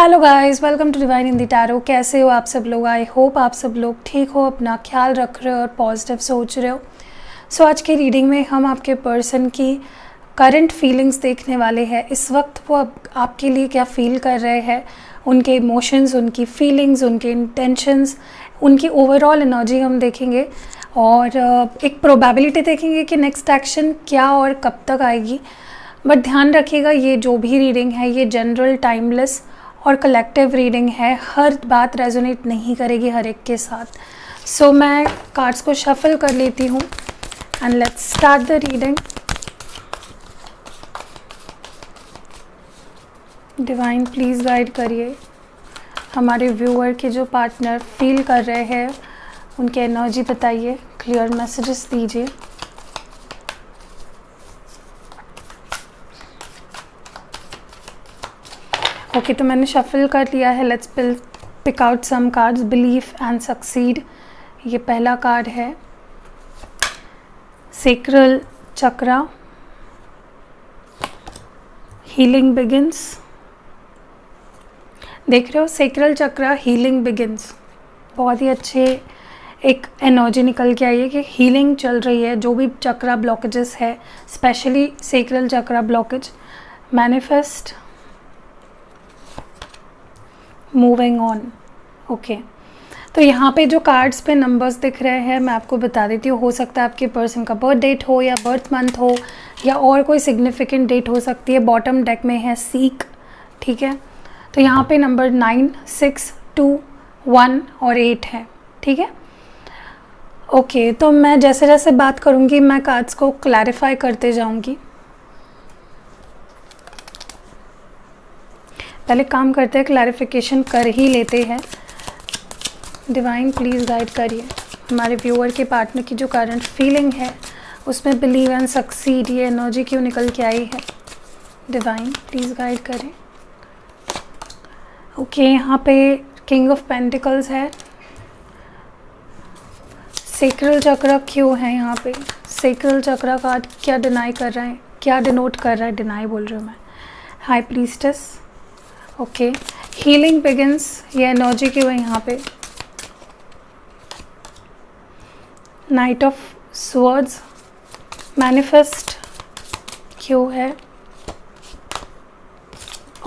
Hello guys, welcome to divine in the tarot. कैसे हो आप सब लोग? आई होप आप सब लोग ठीक हो, अपना ख्याल रख रहे हो और पॉजिटिव सोच रहे हो। सो आज की रीडिंग में हम आपके पर्सन की करंट फीलिंग्स देखने वाले हैं। इस वक्त वो आपके लिए क्या फील कर रहे हैं, उनके इमोशंस, उनकी फीलिंग्स, उनके इंटेंशंस, उनकी ओवरऑल एनर्जी हम देखेंगे और एक प्रोबेबिलिटी देखेंगे कि नेक्स्ट एक्शन क्या और कब तक आएगी। बट ध्यान रखिएगा, ये जो भी रीडिंग है ये जनरल, टाइमलेस और कलेक्टिव रीडिंग है। हर बात रेजोनेट नहीं करेगी हर एक के साथ। सो मैं कार्ड्स को शफल कर लेती हूँ and let's start the reading. Divine please guide करिए हमारे व्यूअर के जो पार्टनर फील कर रहे हैं, उनकी एनर्जी बताइए, क्लियर मैसेजेस दीजिए। ओके, तो मैंने शफल कर लिया है। Let's pick out some cards. Belief and succeed, ये पहला कार्ड है। Sacral chakra, healing begins. देख रहे हो, सेक्रल चक्रा, हीलिंग बिगिंस। बहुत ही अच्छे एक एनर्जी निकल के आई है कि हीलिंग चल रही है। जो भी चक्रा ब्लॉकेजेस है, specially sacral chakra blockage, manifest, moving on. Okay, तो यहाँ पे जो कार्ड्स पे नंबर्स दिख रहे हैं मैं आपको बता देती हूँ। हो सकता है आपके पर्सन का बर्थ डेट हो या बर्थ मंथ हो या और कोई सिग्निफिकेंट डेट हो सकती है। बॉटम डेक में है सीक, ठीक है। तो यहाँ पे नंबर 9, 6, 2, 1 और 8 है, ठीक है। ओके, तो मैं जैसे जैसे बात करूँगी मैं कार्ड्स को क्लैरिफाई करते जाऊँगी। पहले काम करते हैं, क्लैरिफिकेशन कर ही लेते हैं। डिवाइन प्लीज़ गाइड करिए हमारे व्यूअर के पार्टनर की जो करंट फीलिंग है उसमें बिलीव एंड सक्सीड, ये एनर्जी क्यों निकल के आई है। डिवाइन प्लीज़ गाइड करें। ओके, यहाँ पे किंग ऑफ पेंटिकल्स है। सेक्रल चक्रा क्यों है यहाँ पे? सेक्रल चक्रा कार्ड क्या डिनाई कर रहा है, क्या डिनोट कर रहा है? डिनाई बोल रही हूँ मैं। High priestess. Okay, healing begins, ये एनर्जी क्यों है यहाँ पे? नाइट ऑफ स्वर्ड्स, मैनिफेस्ट क्यों है?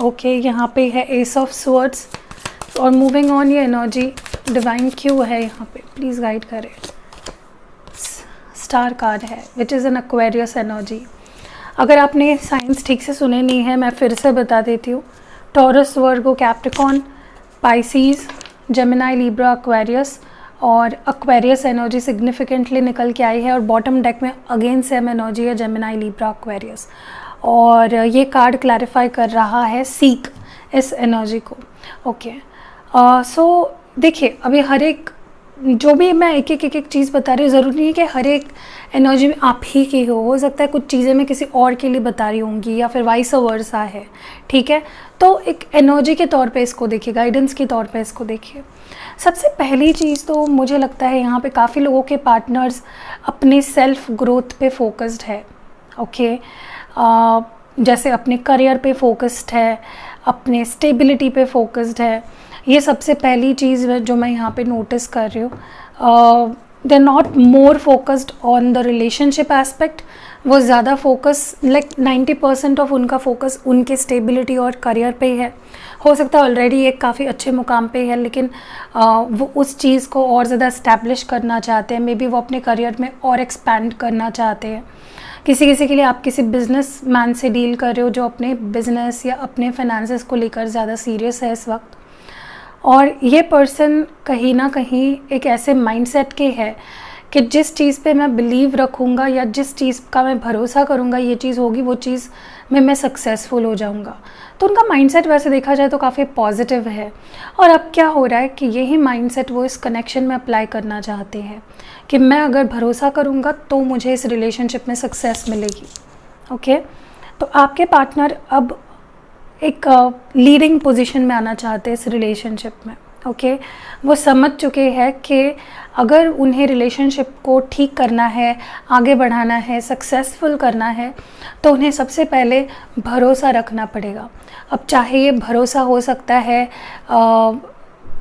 ओके, यहाँ पे है एस ऑफ स्वर्ड्स और मूविंग ऑन, ये एनर्जी डिवाइन क्यों है यहाँ पे? प्लीज़ गाइड करें। स्टार कार्ड है which is an Aquarius energy. अगर आपने साइंस ठीक से सुने नहीं है मैं फिर से बता देती हूँ। Taurus, Virgo, Capricorn, Pisces, Gemini, Libra, Aquarius और एक्वेरियस एनर्जी सिग्निफिकेंटली निकल के आई है। और बॉटम डेक में अगेन सेम एनर्जी है, जेमिनाई, लिब्रा, एक्वेरियस। और ये कार्ड क्लैरिफाई कर रहा है सीक इस एनर्जी को। ओके, सो देखिए, अभी हर एक जो भी मैं एक एक चीज़ बता रही हूँ, ज़रूरी नहीं है कि हर एक एनर्जी में आप ही की हो सकता है कुछ चीज़ें मैं किसी और के लिए बता रही होंगी या फिर वाइस वर्सा है, ठीक है। तो एक एनर्जी के तौर पे इसको देखिए, गाइडेंस के तौर पे इसको देखिए। सबसे पहली चीज़ तो मुझे लगता है यहाँ पे काफ़ी लोगों के पार्टनर्स अपने सेल्फ ग्रोथ पे फोकस्ड है। ओके, जैसे अपने करियर पे फोकस्ड है, अपने स्टेबिलिटी पे फोकस्ड है। ये सबसे पहली चीज़ जो मैं यहाँ पे नोटिस कर रही हूँ। They are not more focused on the relationship aspect. वो ज़्यादा फोकस लाइक 90% ऑफ उनका फोकस उनके स्टेबिलिटी और करियर पे है। हो सकता है ऑलरेडी एक काफ़ी अच्छे मुकाम पे है, लेकिन वो उस चीज़ को और ज़्यादा इस्टेब्लिश करना चाहते हैं। मे बी वो अपने करियर में और एक्सपैंड करना चाहते हैं। किसी किसी के लिए आप किसी बिजनेस मैन से डील कर रहे हो जो अपने बिजनेस या अपने फाइनेंसेस को लेकर ज़्यादा सीरियस है इस वक्त। और ये पर्सन कहीं ना कहीं एक ऐसे माइंडसेट के है कि जिस चीज़ पे मैं बिलीव रखूँगा या जिस चीज़ का मैं भरोसा करूँगा ये चीज़ होगी, वो चीज़ में मैं सक्सेसफुल हो जाऊँगा। तो उनका माइंडसेट वैसे देखा जाए तो काफ़ी पॉजिटिव है। और अब क्या हो रहा है कि यही माइंडसेट वो इस कनेक्शन में अप्लाई करना चाहते हैं कि मैं अगर भरोसा करूँगा तो मुझे इस रिलेशनशिप में सक्सेस मिलेगी। ओके, तो आपके पार्टनर अब एक लीडिंग पोजीशन में आना चाहते हैं इस रिलेशनशिप में। ओके वो समझ चुके हैं कि अगर उन्हें रिलेशनशिप को ठीक करना है, आगे बढ़ाना है, सक्सेसफुल करना है, तो उन्हें सबसे पहले भरोसा रखना पड़ेगा। अब चाहे ये भरोसा हो सकता है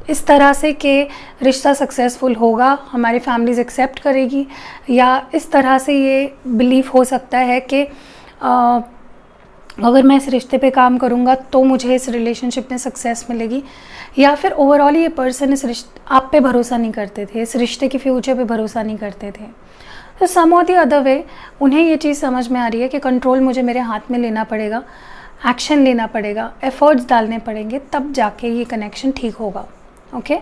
इस तरह से कि रिश्ता सक्सेसफुल होगा, हमारी फैमिलीज़ एक्सेप्ट करेगी, या इस तरह से ये बिलीफ हो सकता है कि अगर मैं इस रिश्ते पे काम करूँगा तो मुझे इस रिलेशनशिप में सक्सेस मिलेगी, या फिर ओवरऑल ये पर्सन आप पे भरोसा नहीं करते थे, इस रिश्ते के फ्यूचर पे भरोसा नहीं करते थे। तो सम और दी अदर वे उन्हें ये चीज़ समझ में आ रही है कि कंट्रोल मुझे मेरे हाथ में लेना पड़ेगा, एक्शन लेना पड़ेगा, एफर्ट्स डालने पड़ेंगे, तब जाके ये कनेक्शन ठीक होगा। Okay,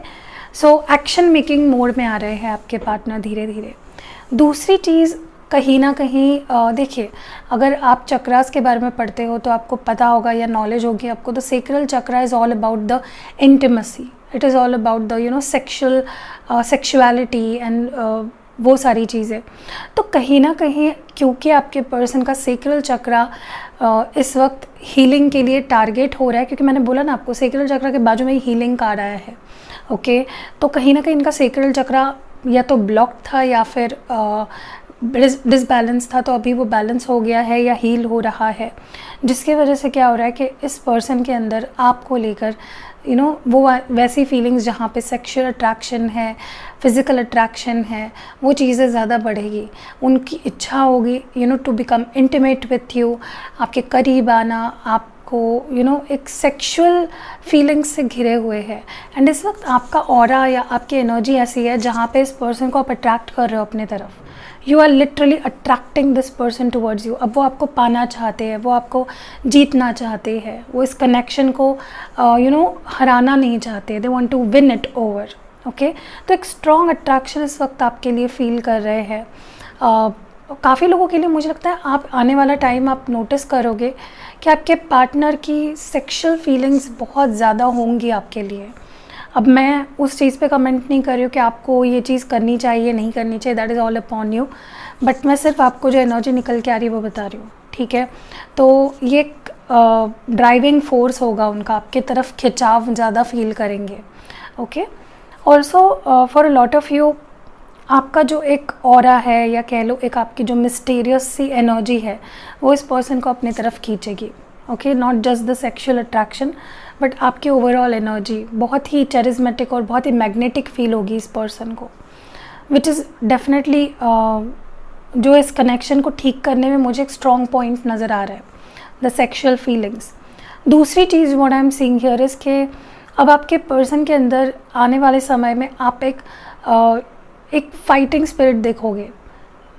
so action making mode में आ रहे हैं आपके पार्टनर धीरे धीरे। दूसरी चीज़ कहीं ना कहीं देखिए, अगर आप चक्रास के बारे में पढ़ते हो तो आपको पता होगा या नॉलेज होगी आपको, the sacral chakra is all about the intimacy, it is all about the sexuality and वो सारी चीज़ें। तो कहीं ना कहीं क्योंकि आपके पर्सन का सेक्रल चक्रा इस वक्त हीलिंग के लिए टारगेट हो रहा है, क्योंकि मैंने बोला ना आपको सेक्रल चक्रा के बाजू में ही हीलिंग कार्ड आया है। ओके, तो कहीं ना कहीं इनका सेक्रल चक्रा या तो ब्लॉक था या फिर डिसबैलेंस था, तो अभी वो बैलेंस हो गया है या हील हो रहा है, जिसकी वजह से क्या हो रहा है कि इस पर्सन के अंदर आपको लेकर वो वैसी फीलिंग्स जहाँ पे सेक्सुअल अट्रैक्शन है, फिज़िकल अट्रैक्शन है, वो चीज़ें ज़्यादा बढ़ेगी। उनकी इच्छा होगी to become intimate with you, आपके करीब आना, आपको एक सेक्सुअल फीलिंग्स से घिरे हुए हैं। एंड इस वक्त आपका ऑरा या आपकी एनर्जी ऐसी है जहाँ पे इस पर्सन को आप अट्रैक्ट कर रहे हो अपने तरफ, you are literally attracting this person towards you. अब वो आपको पाना चाहते हैं, वो आपको जीतना चाहते हैं, वो इस कनेक्शन को हराना नहीं चाहते, they want to win it over. Okay, तो एक स्ट्रॉन्ग अट्रैक्शन इस वक्त आपके लिए फील कर रहे हैं। काफ़ी लोगों के लिए मुझे लगता है आप आने वाला टाइम आप नोटिस करोगे कि आपके पार्टनर की सेक्शुअल फीलिंग्स बहुत ज़्यादा होंगी आपके लिए। अब मैं उस चीज़ पे कमेंट नहीं कर रही हूँ कि आपको ये चीज़ करनी चाहिए नहीं करनी चाहिए, that is all upon you, but मैं सिर्फ आपको जो एनर्जी निकल के आ रही है वो बता रही हूँ। ठीक है, तो ये ड्राइविंग फोर्स होगा उनका, आपके तरफ खिंचाव ज़्यादा फील करेंगे। Okay, also for a lot of you आपका जो एक ऑरा है या कह लो एक आपकी जो मिस्टीरियस सी एनर्जी है वो इस पर्सन को अपनी तरफ खींचेगी। Okay, not just the sexual attraction but आपकी ओवरऑल एनर्जी बहुत ही चैरिज्मेटिक और बहुत ही मैग्नेटिक फील होगी इस पर्सन को, विच इज़ डेफिनेटली जो इस कनेक्शन को ठीक करने में मुझे एक स्ट्रॉन्ग पॉइंट नज़र आ रहा है, द सेक्शुअल फीलिंग्स। दूसरी चीज़ what I am seeing here is के अब आपके पर्सन के अंदर आने वाले समय में आप एक फाइटिंग स्पिरिट देखोगे,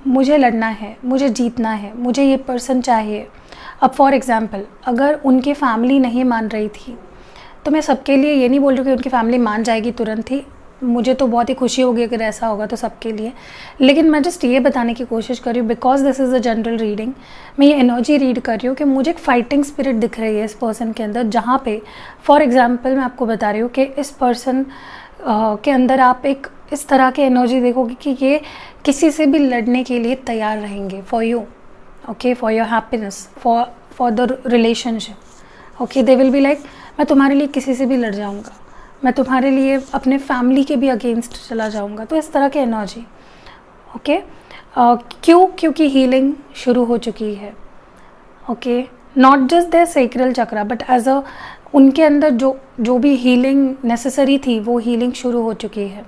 मुझे लड़ना है, मुझे जीतना है, मुझे ये पर्सन चाहिए। अब फॉर एग्ज़ाम्पल अगर उनकी फैमिली नहीं मान रही थी, तो मैं सबके लिए ये नहीं बोल रही कि उनकी फैमिली मान जाएगी तुरंत ही, मुझे तो बहुत ही खुशी होगी अगर ऐसा होगा तो सबके लिए, लेकिन मैं जस्ट ये बताने की कोशिश कर रही हूँ because this is a general reading, मैं ये एनर्जी रीड कर रही हूँ कि मुझे एक फाइटिंग स्पिरिट दिख रही है इस पर्सन के अंदर, जहाँ पे फॉर एग्ज़ाम्पल मैं आपको बता रही हूँ कि इस पर्सन के अंदर आप एक इस तरह की एनर्जी देखोगे कि ये किसी से भी लड़ने के लिए तैयार रहेंगे for you, okay, for your happiness, for the relationship. Okay, they will be like मैं तुम्हारे लिए किसी से भी लड़ जाऊँगा, मैं तुम्हारे लिए अपने फैमिली के भी अगेंस्ट चला जाऊँगा, तो इस तरह की एनर्जी। ओके, क्योंकि हीलिंग शुरू हो चुकी है। Okay, not just there sacral chakra but as a उनके अंदर जो भी हीलिंग नेसेसरी थी वो हीलिंग शुरू हो चुकी है,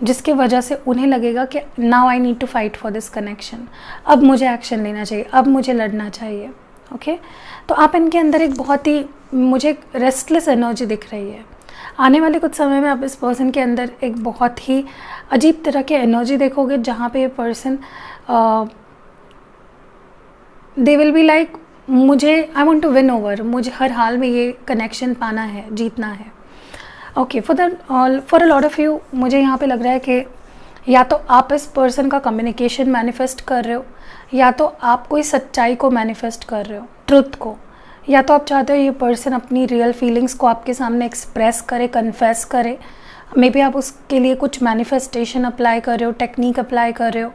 जिसके वजह से उन्हें लगेगा कि now I need to fight for this connection, अब मुझे एक्शन लेना चाहिए, अब मुझे लड़ना चाहिए। ओके, तो आप इनके अंदर एक बहुत ही मुझे रेस्टलेस एनर्जी दिख रही है। आने वाले कुछ समय में आप इस पर्सन के अंदर एक बहुत ही अजीब तरह की एनर्जी देखोगे, जहाँ पे ये person they will be like मुझे I want to win over, मुझे हर हाल में ये कनेक्शन पाना है, जीतना है। Okay, for a lot of you मुझे यहाँ पे लग रहा है कि या तो आप इस पर्सन का कम्युनिकेशन मैनिफेस्ट कर रहे हो, या तो आप कोई सच्चाई को मैनिफेस्ट कर रहे हो, ट्रुथ को, या तो आप चाहते हो ये पर्सन अपनी रियल फीलिंग्स को आपके सामने एक्सप्रेस करे, कन्फेस करे। मे बी आप उसके लिए कुछ मैनिफेस्टेशन अप्लाई कर रहे हो, टेक्निक अप्लाई कर रहे हो,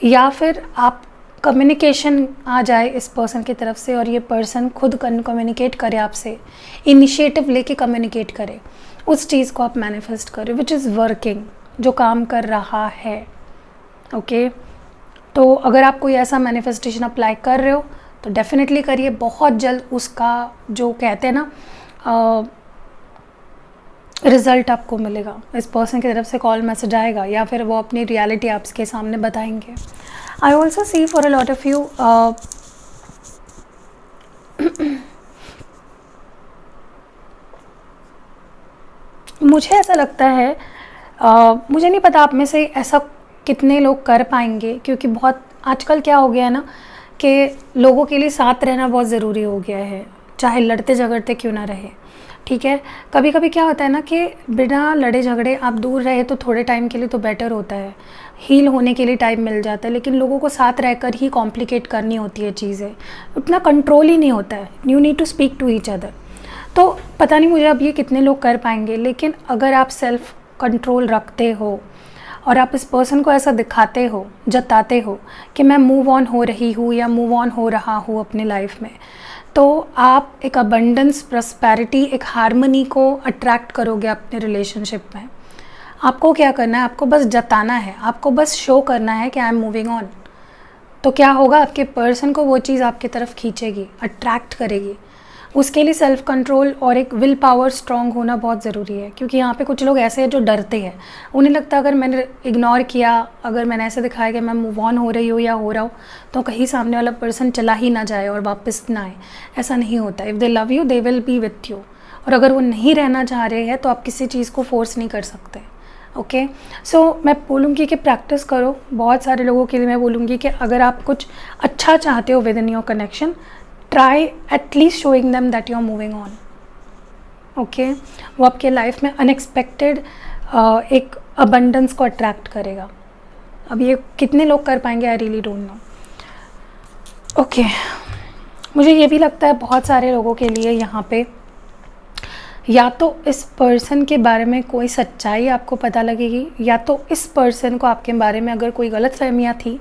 या फिर आप कम्युनिकेशन आ जाए इस पर्सन की तरफ से और ये पर्सन खुद कम्युनिकेट करे आपसे, इनिशिएटिव लेके कम्युनिकेट करे। उस चीज़ को आप मैनिफेस्ट करो विच इज़ वर्किंग, जो काम कर रहा है। ओके तो अगर आप कोई ऐसा मैनिफेस्टेशन अप्लाई कर रहे हो तो डेफिनेटली करिए, बहुत जल्द उसका जो कहते हैं ना रिज़ल्ट आपको मिलेगा। इस पर्सन की तरफ से कॉल मैसेज आएगा या फिर वो अपनी रियलिटी आपके सामने बताएंगे। I also see for a lot of you मुझे ऐसा लगता है मुझे नहीं पता आप में से ऐसा कितने लोग कर पाएंगे, क्योंकि बहुत आजकल क्या हो गया है ना कि लोगों के लिए साथ रहना बहुत ज़रूरी हो गया है, चाहे लड़ते झगड़ते क्यों ना रहे। ठीक है, कभी कभी क्या होता है ना कि बिना लड़े झगड़े आप दूर रहे तो थोड़े टाइम के लिए तो बेटर होता है, हील होने के लिए टाइम मिल जाता है, लेकिन लोगों को साथ रहकर ही कॉम्प्लिकेट करनी होती है चीज़ें, उतना कंट्रोल ही नहीं होता है। You need to speak to each other. तो पता नहीं मुझे अब ये कितने लोग कर पाएंगे, लेकिन अगर आप सेल्फ कंट्रोल रखते हो और आप इस पर्सन को ऐसा दिखाते हो, जताते हो कि मैं मूव ऑन हो रही हूँ या मूव ऑन हो रहा हूँ अपने लाइफ में, तो आप एक अबंडेंस, प्रॉस्पेरिटी, एक हार्मनी को अट्रैक्ट करोगे अपने रिलेशनशिप में। आपको क्या करना है, आपको बस जताना है, आपको बस शो करना है कि आई एम मूविंग ऑन। तो क्या होगा, आपके पर्सन को वो चीज़ आपकी तरफ खींचेगी, अट्रैक्ट करेगी। उसके लिए सेल्फ कंट्रोल और एक विल पावर स्ट्रॉन्ग होना बहुत ज़रूरी है, क्योंकि यहाँ पे कुछ लोग ऐसे हैं जो डरते हैं। उन्हें लगता है अगर मैंने इग्नोर किया, अगर मैंने ऐसे दिखाया कि मैं मूव ऑन हो रही हूँ या हो रहा हूँ, तो कहीं सामने वाला पर्सन चला ही ना जाए और वापस ना आए। ऐसा नहीं होता। If they love you they will B with you. और अगर वो नहीं रहना चाह रहे हैं तो आप किसी चीज़ को फोर्स नहीं कर सकते। ओके सो मैं बोलूँगी कि प्रैक्टिस करो। बहुत सारे लोगों के लिए मैं बोलूँगी कि अगर आप कुछ अच्छा चाहते हो within your connection, try at least showing them that you are moving on. Okay, वो आपके लाइफ में अनएक्सपेक्टेड एक अबंडेंस को अट्रैक्ट करेगा। अब ये कितने लोग कर पाएंगे, I really don't know. Okay, मुझे ये भी लगता है बहुत सारे लोगों के लिए यहाँ पे या तो इस पर्सन के बारे में कोई सच्चाई आपको पता लगेगी, या तो इस पर्सन को आपके बारे में अगर कोई गलतफहमियाँ थी,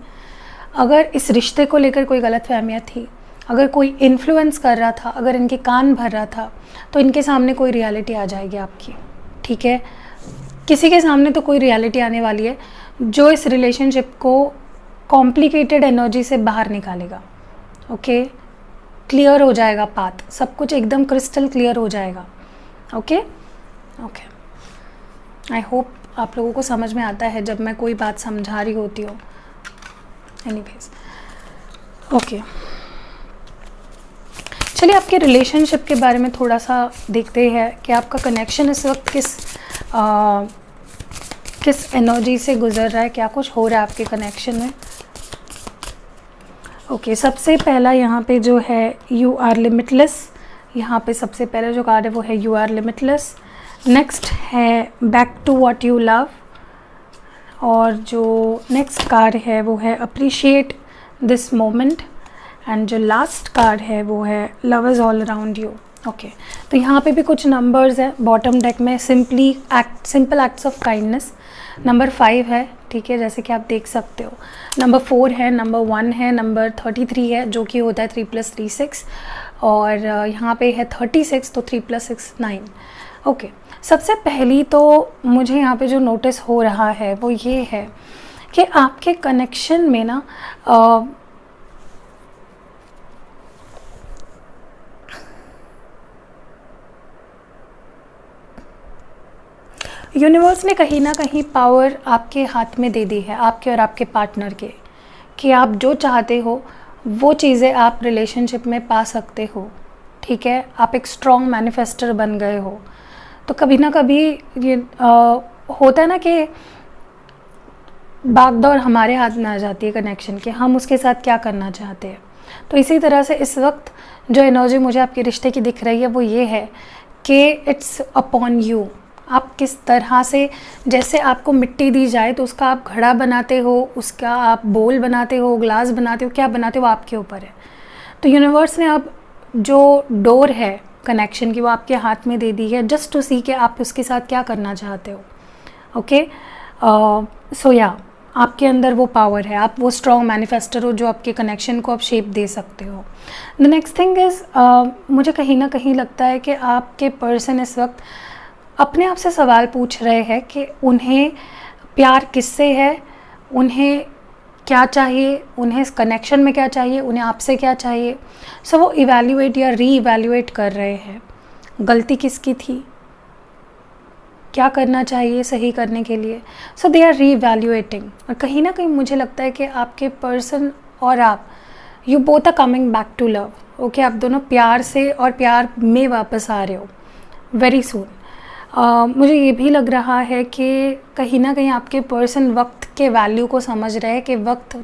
अगर इस रिश्ते को लेकर कोई गलतफहमियाँ थी, अगर कोई इन्फ्लुएंस कर रहा था, अगर इनके कान भर रहा था, तो इनके सामने कोई रियलिटी आ जाएगी आपकी। ठीक है, किसी के सामने तो कोई रियलिटी आने वाली है जो इस रिलेशनशिप को कॉम्प्लिकेटेड एनर्जी से बाहर निकालेगा। ओके, क्लियर हो जाएगा पाथ, सब कुछ एकदम क्रिस्टल क्लियर हो जाएगा। ओके ओके, आई होप आप लोगों को समझ में आता है जब मैं कोई बात समझा रही होती हूँ। एनीवेज, ओके, चलिए आपके रिलेशनशिप के बारे में थोड़ा सा देखते हैं कि आपका कनेक्शन इस वक्त किस एनर्जी से गुजर रहा है, क्या कुछ हो रहा है आपके कनेक्शन में। ओके, सबसे पहला यहाँ पे जो है यू आर लिमिटलेस। यहाँ पे सबसे पहला जो कार्ड है वो है यू आर लिमिटलेस। नेक्स्ट है back to what you love, और जो नेक्स्ट कार्ड है वो है अप्रिशिएट दिस मोमेंट, एंड जो लास्ट कार्ड है वो है love is all around you. Okay, तो यहाँ पे भी कुछ नंबर्स हैं बॉटम डेक में। Simple acts of kindness number 5 है। ठीक है, जैसे कि आप देख सकते हो। नंबर 4 है, नंबर 1 है, नंबर 33 है जो कि होता है 3 + 3 6, और यहाँ पे है 36, तो 3 + 6 9। ओके, सबसे पहली तो मुझे यहाँ पे जो नोटिस हो रहा है वो ये है कि आपके कनेक्शन में ना यूनिवर्स ने कहीं ना कहीं पावर आपके हाथ में दे दी है, आपके और आपके पार्टनर के, कि आप जो चाहते हो वो चीज़ें आप रिलेशनशिप में पा सकते हो। ठीक है, आप एक स्ट्रॉन्ग मैनिफेस्टर बन गए हो। तो कभी ना कभी ये होता है ना कि भागदौड़ हमारे हाथ में आ जाती है कनेक्शन के, हम उसके साथ क्या करना चाहते हैं। तो इसी तरह से इस वक्त जो एनर्जी मुझे आपके रिश्ते की दिख रही है वो ये है कि इट्स अपॉन यू। आप किस तरह से, जैसे आपको मिट्टी दी जाए तो उसका आप घड़ा बनाते हो, उसका आप बोल बनाते हो, ग्लास बनाते हो, क्या बनाते हो आपके ऊपर है। तो यूनिवर्स ने अब जो डोर है कनेक्शन की वो आपके हाथ में दे दी है, जस्ट टू सी कि आप उसके साथ क्या करना चाहते हो। ओके, सो या आपके अंदर वो पावर है, आप वो स्ट्रॉन्ग मैनिफेस्टर हो जो आपके कनेक्शन को आप शेप दे सकते हो। द नेक्स्ट थिंग इज़ मुझे कहीं ना कहीं लगता है कि आपके पर्सन इस वक्त अपने आप से सवाल पूछ रहे हैं कि उन्हें प्यार किससे है, उन्हें क्या चाहिए, उन्हें इस कनेक्शन में क्या चाहिए, उन्हें आपसे क्या चाहिए। सो वो इवैल्यूएट या री इवैल्यूएट कर रहे हैं गलती किसकी थी, क्या करना चाहिए सही करने के लिए। सो दे आर री इवैल्यूएटिंग। और कहीं ना कहीं मुझे लगता है कि आपके पर्सन और आप, you both are coming back to love. Okay, आप दोनों प्यार से और प्यार में वापस आ रहे हो वेरी सून। मुझे ये भी लग रहा है कि कहीं ना कहीं आपके पर्सन वक्त के वैल्यू को समझ रहे हैं कि वक्त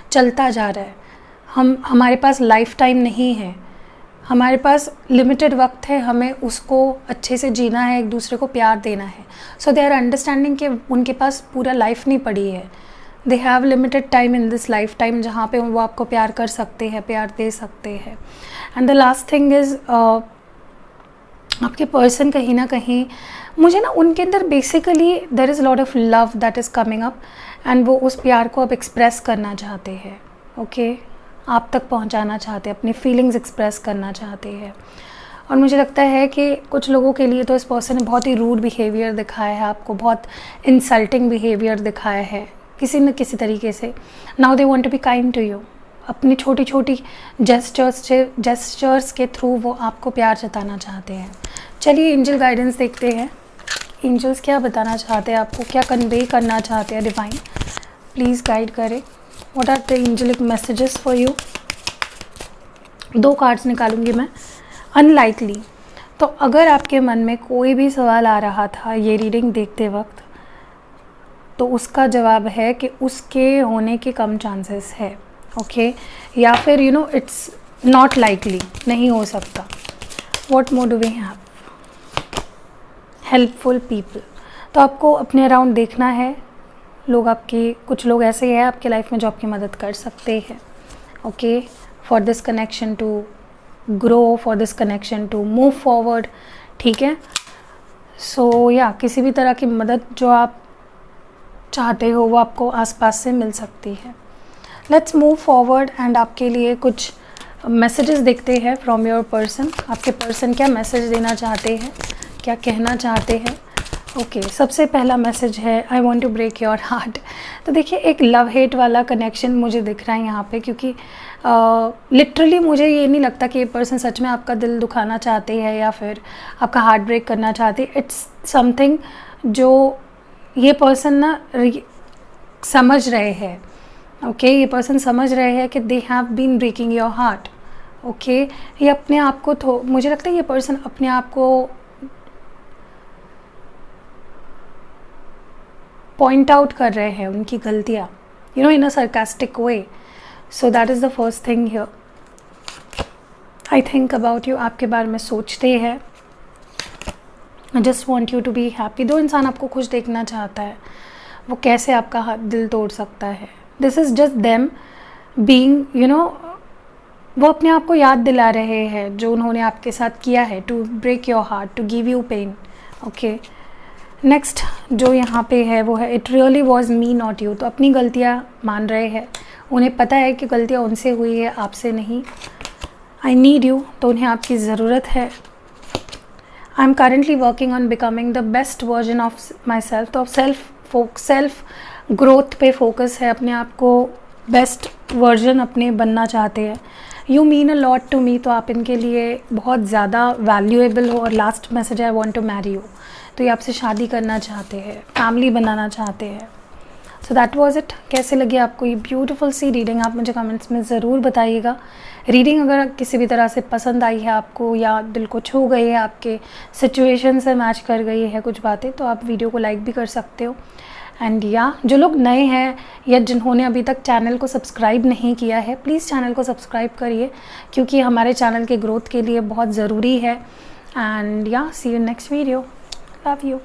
चलता जा रहा है, हमारे पास लाइफ टाइम नहीं है, हमारे पास लिमिटेड वक्त है, हमें उसको अच्छे से जीना है, एक दूसरे को प्यार देना है। सो दे आर अंडरस्टैंडिंग कि उनके पास पूरा लाइफ नहीं पड़ी है, they have limited time in this life time जहाँ पे वो आपको प्यार कर सकते हैं, प्यार दे सकते हैं। And the last thing is आपके पर्सन कहीं ना कहीं, मुझे ना उनके अंदर basically there is lot of love that is coming up and वो उस प्यार को अब एक्सप्रेस करना चाहते हैं। ओके, आप तक पहुंचाना चाहते हैं, अपनी फीलिंग्स एक्सप्रेस करना चाहते हैं। और मुझे लगता है कि कुछ लोगों के लिए तो इस पर्सन ने बहुत ही रूड बिहेवियर दिखाया है, आपको बहुत इंसल्टिंग बिहेवियर दिखाया है किसी न किसी तरीके से। Now they want to be kind to you, अपनी छोटी छोटी जेस्चर्स के थ्रू वो आपको प्यार जताना चाहते हैं। चलिए एंजल गाइडेंस देखते हैं, एंजल्स क्या बताना चाहते हैं आपको, क्या कन्वे करना चाहते हैं। डिवाइन प्लीज़ गाइड करें, what are the angelic messages for you. 2 cards निकालूंगी मैं। अनलाइकली, तो अगर आपके मन में कोई भी सवाल आ रहा था ये रीडिंग देखते वक्त, तो उसका जवाब है कि उसके होने के कम चांसेस है। ओके, या फिर you know it's not likely, नहीं हो सकता। What more do we have. Helpful people, तो आपको अपने अराउंड देखना है, लोग आपके, कुछ लोग ऐसे हैं आपके लाइफ में जो आपकी मदद कर सकते हैं। Okay, for this connection to grow, for this connection to move forward. ठीक है, सो या किसी भी तरह की मदद जो आप चाहते हो वो आपको आसपास से मिल सकती है। लेट्स मूव फॉरवर्ड एंड आपके लिए कुछ मैसेजेस देखते हैं फ्रॉम योर पर्सन। आपके पर्सन क्या मैसेज देना चाहते हैं, क्या कहना चाहते हैं। ओके, सबसे पहला मैसेज है I want to break your heart. तो देखिए एक लव हेट वाला कनेक्शन मुझे दिख रहा है यहाँ पे, क्योंकि लिटरली मुझे ये नहीं लगता कि ये पर्सन सच में आपका दिल दुखाना चाहते हैं या फिर आपका हार्ट ब्रेक करना चाहते हैं। इट्स समथिंग जो ये पर्सन ना समझ रहे हैं। ओके, ये पर्सन समझ रहे हैं कि they have been breaking your heart. Okay, ये अपने आप को मुझे लगता है ये पर्सन अपने आप को पॉइंट आउट कर रहे हैं उनकी गलतियाँ, you know, in a sarcastic way. So that is the first thing here. I think about you, आपके बारे में सोचते हैं। I just want you to be happy. दो इंसान आपको खुश देखना चाहता है, वो कैसे आपका दिल तोड़ सकता है। This is just them being, you know, वो अपने आप को याद दिला रहे हैं जो उन्होंने आपके साथ किया है, to break your heart, to give you pain. Okay, next जो यहाँ पे है वो है it really was me not you. तो अपनी गलतियाँ मान रहे हैं, उन्हें पता है कि गलतियाँ उनसे हुई है, आपसे नहीं। आई नीड यू, तो उन्हें आपकी ज़रूरत है। I am currently working on becoming the best version of my self. तो सेल्फ ग्रोथ पे फोकस है, अपने आप को बेस्ट वर्जन अपने बनना चाहते हैं। You mean a lot to me, तो आप इनके लिए बहुत ज़्यादा वैल्यूएबल हो। और लास्ट मैसेज है I want to marry you, तो ये आपसे शादी करना चाहते हैं, फैमिली बनाना चाहते हैं। So that was it. कैसे लगी आपको ये ब्यूटीफुल सी रीडिंग, आप मुझे कमेंट्स में ज़रूर बताइएगा। रीडिंग अगर किसी भी तरह से पसंद आई है आपको या दिल को छू गई है, आपके सिचुएशन से मैच कर गई है कुछ बातें, तो आप वीडियो को लाइक भी कर सकते हो। एंड या जो लोग नए हैं या जिन्होंने अभी तक चैनल को सब्सक्राइब नहीं किया है, प्लीज़ चैनल को सब्सक्राइब करिए, क्योंकि हमारे चैनल के ग्रोथ के लिए बहुत ज़रूरी है। एंड या see you next video. Love you.